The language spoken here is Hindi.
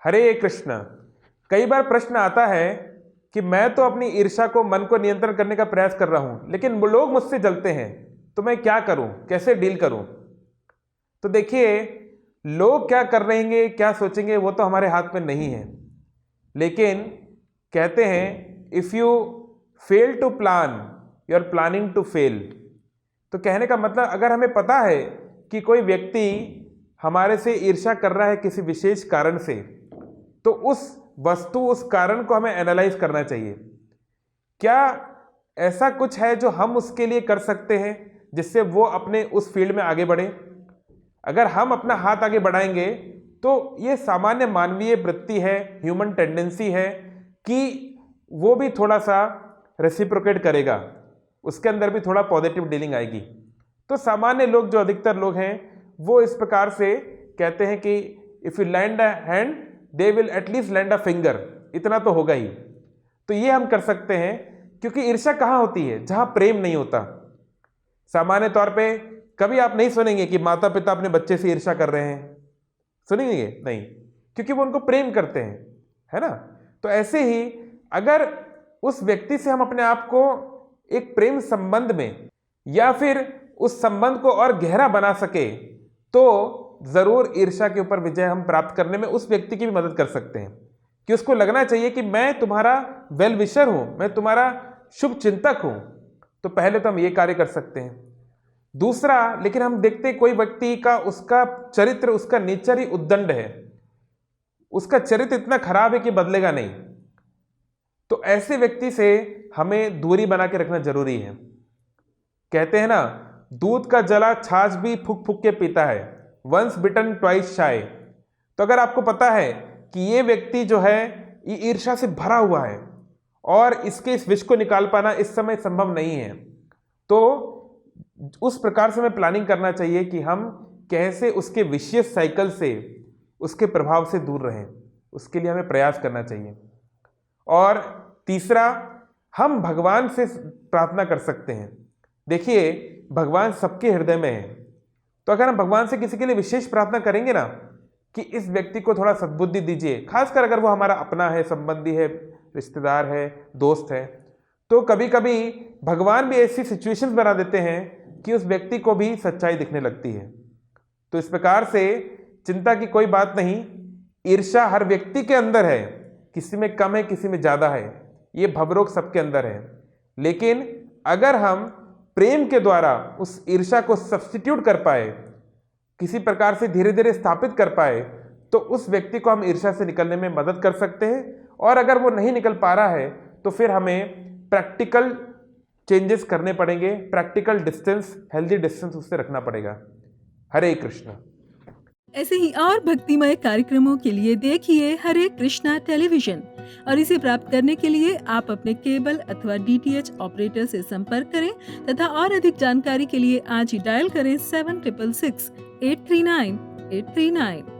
हरे कृष्ण। कई बार प्रश्न आता है कि मैं तो अपनी ईर्ष्या को, मन को नियंत्रण करने का प्रयास कर रहा हूं, लेकिन लोग मुझसे जलते हैं, तो मैं क्या करूं, कैसे डील करूं? तो देखिए, लोग क्या कर रहेंगे, क्या सोचेंगे, वो तो हमारे हाथ में नहीं है। लेकिन कहते हैं if you fail to plan, you are planning to fail. तो कहने का मतलब, अगर हमें पता है कि कोई व्यक्ति हमारे से ईर्ष्या कर रहा है किसी विशेष कारण से, तो उस वस्तु, उस कारण को हमें एनालाइज करना चाहिए। क्या ऐसा कुछ है जो हम उसके लिए कर सकते हैं जिससे वो अपने उस फील्ड में आगे बढ़े? अगर हम अपना हाथ आगे बढ़ाएंगे तो ये सामान्य मानवीय वृत्ति है, ह्यूमन टेंडेंसी है कि वो भी थोड़ा सा रेसिप्रोकेट करेगा, उसके अंदर भी थोड़ा पॉजिटिव डीलिंग आएगी। तो सामान्य लोग, जो अधिकतर लोग हैं, वो इस प्रकार से कहते हैं कि if you land a hand they will at least land a finger, इतना तो होगा ही। तो ये हम कर सकते हैं, क्योंकि ईर्ष्या कहाँ होती है? जहां प्रेम नहीं होता। सामान्य तौर पे कभी आप नहीं सुनेंगे कि माता पिता अपने बच्चे से ईर्ष्या कर रहे हैं, सुनेंगे नहीं, क्योंकि वो उनको प्रेम करते हैं, है ना। तो ऐसे ही अगर उस व्यक्ति से हम अपने आप को एक प्रेम संबंध में, या फिर उस संबंध को और गहरा बना सके, तो जरूर ईर्ष्या के ऊपर विजय हम प्राप्त करने में उस व्यक्ति की भी मदद कर सकते हैं। कि उसको लगना चाहिए कि मैं तुम्हारा वेल विशर हूं, मैं तुम्हारा शुभ चिंतक हूं। तो पहले तो हम ये कार्य कर सकते हैं। दूसरा, लेकिन हम देखते कोई व्यक्ति का, उसका चरित्र, उसका नेचर ही उद्दंड है, उसका चरित्र इतना खराब है कि बदलेगा नहीं। तो ऐसे व्यक्ति से हमें दूरी बना के रखना जरूरी है। कहते हैं ना, दूध का जला छाछ भी फूक फूक के पीता है, वंस बिटन ट्वाइस शाय। तो अगर आपको पता है कि ये व्यक्ति जो है ये ईर्ष्या से भरा हुआ है और इसके इस विष को निकाल पाना इस समय संभव नहीं है, तो उस प्रकार से हमें प्लानिंग करना चाहिए कि हम कैसे उसके विशियस साइकिल से, उसके प्रभाव से दूर रहें। उसके लिए हमें प्रयास करना चाहिए। और तीसरा, हम भगवान से प्रार्थना कर सकते हैं। देखिए, भगवान सबके हृदय में है। तो अगर हम भगवान से किसी के लिए विशेष प्रार्थना करेंगे ना कि इस व्यक्ति को थोड़ा सद्बुद्धि दीजिए, खासकर अगर वो हमारा अपना है, संबंधी है, रिश्तेदार है, दोस्त है, तो कभी कभी भगवान भी ऐसी सिचुएशंस बना देते हैं कि उस व्यक्ति को भी सच्चाई दिखने लगती है। तो इस प्रकार से चिंता की कोई बात नहीं। ईर्ष्या हर व्यक्ति के अंदर है, किसी में कम है, किसी में ज्यादा है, ये भवरोग सबके अंदर है। लेकिन अगर हम प्रेम के द्वारा उस ईर्ष्या को सब्स्टिट्यूट कर पाए, किसी प्रकार से धीरे धीरे स्थापित कर पाए, तो उस व्यक्ति को हम ईर्ष्या से निकलने में मदद कर सकते हैं। और अगर वो नहीं निकल पा रहा है तो फिर हमें प्रैक्टिकल चेंजेस करने पड़ेंगे, प्रैक्टिकल डिस्टेंस, हेल्दी डिस्टेंस उससे रखना पड़ेगा। हरे कृष्ण। ऐसे ही और भक्तिमय कार्यक्रमों के लिए देखिए हरे कृष्णा टेलीविजन, और इसे प्राप्त करने के लिए आप अपने केबल अथवा DTH ऑपरेटर से संपर्क करें तथा और अधिक जानकारी के लिए आज ही डायल करें 7666 839 839।